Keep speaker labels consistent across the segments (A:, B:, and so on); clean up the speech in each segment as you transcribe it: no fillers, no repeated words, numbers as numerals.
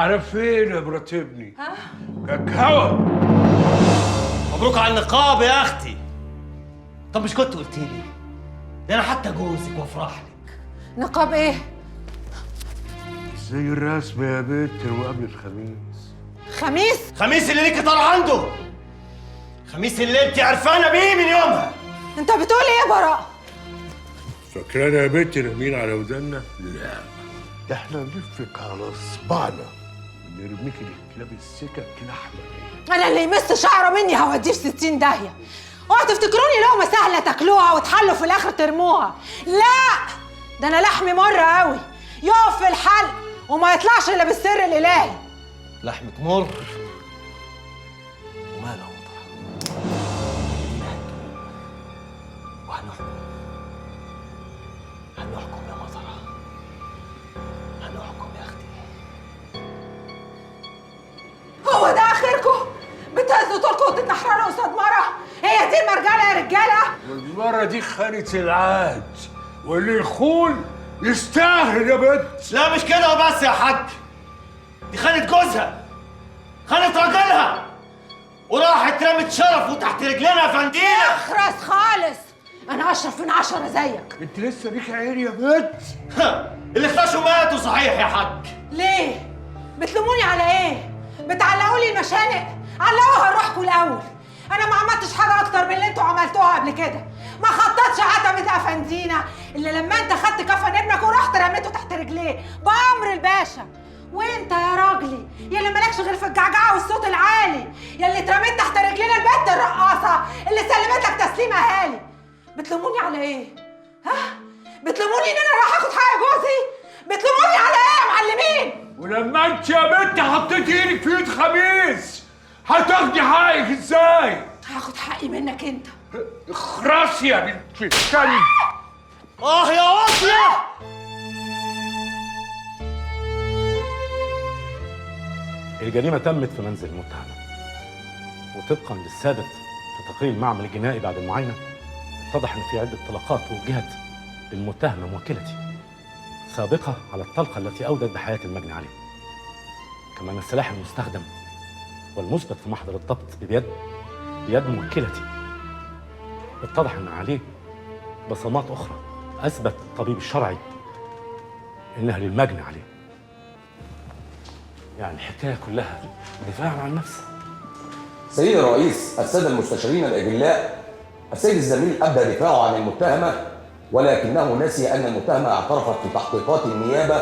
A: على فين يا مرات ابني؟ كاكاو.
B: مبروك على النقاب يا اختي. طب مش كنت قلت لي؟ ده انا حتى جوزك وافرح لك.
C: نقاب ايه؟
A: زي الرسم يا بنت وقبل الخميس.
C: خميس؟
B: خميس اللي ليكي طالع عنده. خميس اللي انت عرفانه بيه من يومها.
C: انت بتقول ايه يا براء؟
A: فاكرانا يا بنت نايمين على ودنا؟ لا، ده احنا نلفك على صبعنا ونرميك لكلاب السكك لحمه.
C: انا اللي يمس شعره مني هوديه في 60 داهيه. اوعوا تفتكروني لقمه سهله تاكلوها وتحلوا في الاخر ترموها. لا، ده انا لحمي مر قوي يقف في الحلق وما يطلعش الا بالسر الالهي.
B: لحمك مر وماله مطرح. وهنحكم يا مطرة، هنحكم يا اختي.
C: هو ده اخركم؟ بتهزوا طولكم وتتنحرروا قصاد مره؟ هي دي المرجله يا رجاله؟
A: والمره دي خانت العهد، واللي يخون يستاهل يا بنت.
B: لا مش كده وبس يا حاج، دي خانت جوزها، خانت راجلها، وراحت رمت شرفه تحت رجلنا يا فندينا.
C: اخرس خالص، انا اشرف من 10 زيك.
A: انت لسه ليك عين يا بنت.
B: اللي اختشوا ماتوا صحيح يا حاج.
C: ليه؟ بتلوموني على ايه؟ بتعلقوا لي المشانق؟ علقوها لروحكم الاول. انا ما عملتش حاجه اكتر من اللي انتوا عملتوها قبل كده. ما خططش عتبة افندينا اللي لما انت خدت كفن ابنك ورحت رميته تحت رجليه بامر الباشا. وانت يا راجلي يا اللي مالكش غير في الجعجعه والصوت العالي، يا اللي اترميت تحت رجلينا البنت الرقاصه اللي سلمت لك تسليم اهالي. بتلوموني على ايه؟ ها؟ بتلوموني ان انا راح اخد حق جوزي؟ بتلوموني على ايه يا معلمين؟
A: ولما انت يا بنت حطيت ايدك في ايد خميس هتاخدي حقك ازاي؟
C: هاخد حقي منك انت.
A: اخرسي يا بنت الكلب.
B: يا واصله.
D: الجريمة تمت في منزل المتهم، وطبقا للثابت في تقرير المعمل الجنائي بعد المعاينة اتضح ان في عدة طلقات وجهت للمتهمة موكلتي سابقة على الطلقة التي أودت بحياة المجني عليه. كما أن السلاح المستخدم والمثبت في محضر الضبط بيد موكلتي اتضح ان عليه بصمات أخرى أثبت الطبيب الشرعي إنها للمجني عليه. يعني الحكاية كلها دفاع عن النفس.
E: سيدي الرئيس، السادة المستشارين الأجلاء، السيد الزميل أبدى دفاعه عن المتهمة، ولكنه نسي أن المتهمة اعترفت في تحقيقات النيابة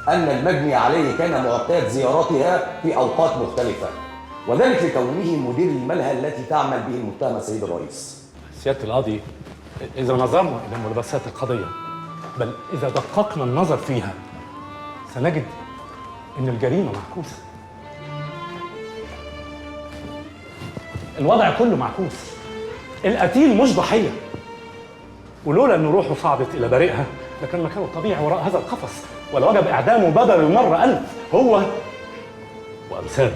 E: أن المجني عليه كان معتاد زيارتها في أوقات مختلفة، وذلك لكونه مدير الملهى التي تعمل به المتهمة سيد الرئيس.
D: سيادة القاضي، إذا نظرنا إلى ملابسات القضية، بل إذا دققنا النظر فيها، سنجد إن الجريمة معكوسة. الوضع كله معكوس. القتيل مش ضحية، ولولا إن روحه صعدت إلى بريئها لكان مكانه الطبيعي وراء هذا القفص، ولوجب إعدامه بدل المرة 1000 هو وأمثاله.